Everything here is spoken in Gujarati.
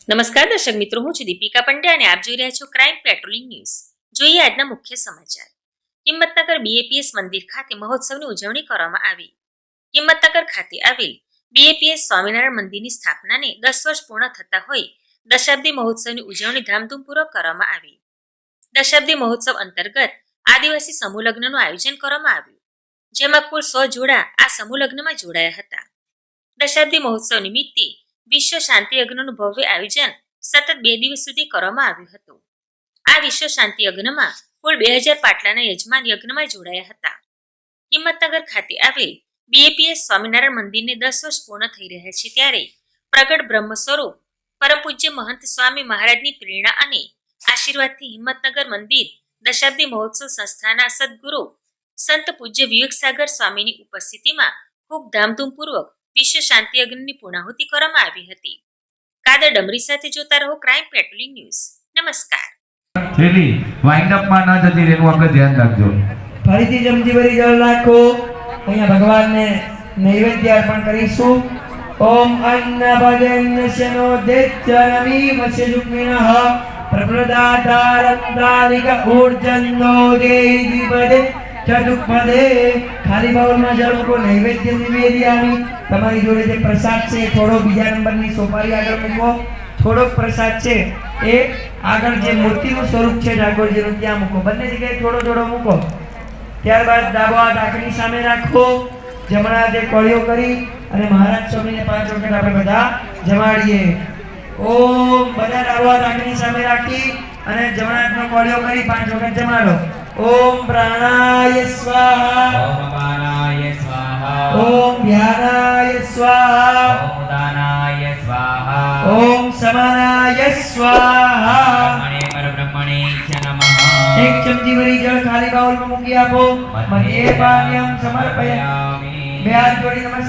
નમસ્કાર દર્શક મિત્રો, હું છું દીપિકા પંડ્યા અને આપ જોઈ રહ્યા છો ક્રાઇમ પેટ્રોલિંગ ન્યૂઝ। જોઈએ આજના મુખ્ય સમાચાર। હિંમતનગર બીએપીએસ મંદિર ખાતે મહોત્સવની ઉજવણી કરવામાં આવી। હિંમતનગર ખાતે આવેલ બીએપીએસ સ્વામિનારાયણ મંદિરની સ્થાપનાને 10 વર્ષ પૂર્ણ થતા હોય દશાબ્દી મહોત્સવની ઉજવણી ધામધૂમપૂર્વક કરવામાં આવી। દશાબ્દી મહોત્સવ અંતર્ગત આદિવાસી સમૂહ લગ્નનું આયોજન કરવામાં આવ્યું, જેમાં કુલ 100 જોડા આ સમૂહ લગ્નમાં જોડાયા હતા। દશાબ્દી મહોત્સવ નિમિત્તે વિશ્વ શાંતિ યજ્ઞનું ભવ્ય આયોજન સતત 2 દિવસ સુધી કરવામાં આવ્યું હતું। આ વિશ્વ શાંતિ યજ્ઞમાં કુલ 2000 પાટલાના યજમાન યજ્ઞમાં જોડાયા હતા। હિંમતનગર ખાતે આવેલ બીએપીએસ સ્વામિનારાયણ મંદિરને 10 વર્ષ પૂર્ણ થઈ રહ્યા છે, ત્યારે પ્રગટ બ્રહ્મ સ્વરૂપ પરમ પૂજ્ય મહંત સ્વામી મહારાજની પ્રેરણા અને આશીર્વાદથી હિંમતનગર મંદિર દશાબ્દી મહોત્સવ સંસ્થાના સદગુરુ સંત પૂજ્ય વિવેકસાગર સ્વામીની ઉપસ્થિતિમાં ખૂબ ધામધૂમપૂર્વક વિશ્વ શાંતિ યજ્ઞની પૂર્ણાહુતિ કરવામાં આવી હતી। કાદર ડમરી સાથે જોતા રહો ક્રાઇમ પેટ્રોલિંગ ન્યૂઝ। નમસ્કાર। થેલી વાઇન્ડ અપ માં ન જતી રહેનું આપણે ધ્યાન રાખજો। ફરીથી જમજીભરી જળ નાખો। અહીંયા ભગવાનને નૈવેદ્ય અર્પણ કરીશું। ઓમ અન્ન ભજન્યસ્યનો દેત્યનમી વસ્યજુક્મિનઃ પ્રપ્રદાતારંદાનિક ઊર્જન્નો દેહિપદે ચતુપદે। ખાલી બાઉલમાં જળ મૂકો, નૈવેદ્ય નિવેદ્યામી। તમારી જોડે જે પ્રસાદ છે થોડો બીજા નંબરની સોપારી આગળ મૂકો, થોડોક પ્રસાદ છે એ આગળ જે મૂર્તિનું સ્વરૂપ છે ઠાકોરજીનું ત્યાં મૂકો, બંને જગ્યાએ થોડો થોડો મૂકો। ત્યારબાદ ડાબો હાથ આંખની સામે રાખો, જમણા હાથે કોળીઓ કરી અને મહારાજ સ્વામીને 5 વખત આપણે બધા જમાડીએ। ઓમ બધા ડાબો હાથ આંખની સામે રાખી અને જમણા હાથનો કોળીઓ કરી 5 વખત જમાડો। ઓમ પ્રાણાય સ્વાહા, ઓમ અપાનાય સ્વાહા, ઓમ ધ્યાનાય સ્વાહા, ઓમ ઉદાનાય સ્વાહા, ઓમ સમાનાય સ્વાહા। બ્રહ્મણે પરબ્રહ્મણે ચ નમઃ। એક ચમચી ભરી જળ ખાલી બાઉલમાં મૂકી આપો। મને પાન્યમ સમર્પયામિ। બે હાથ જોડી નમસ્કાર।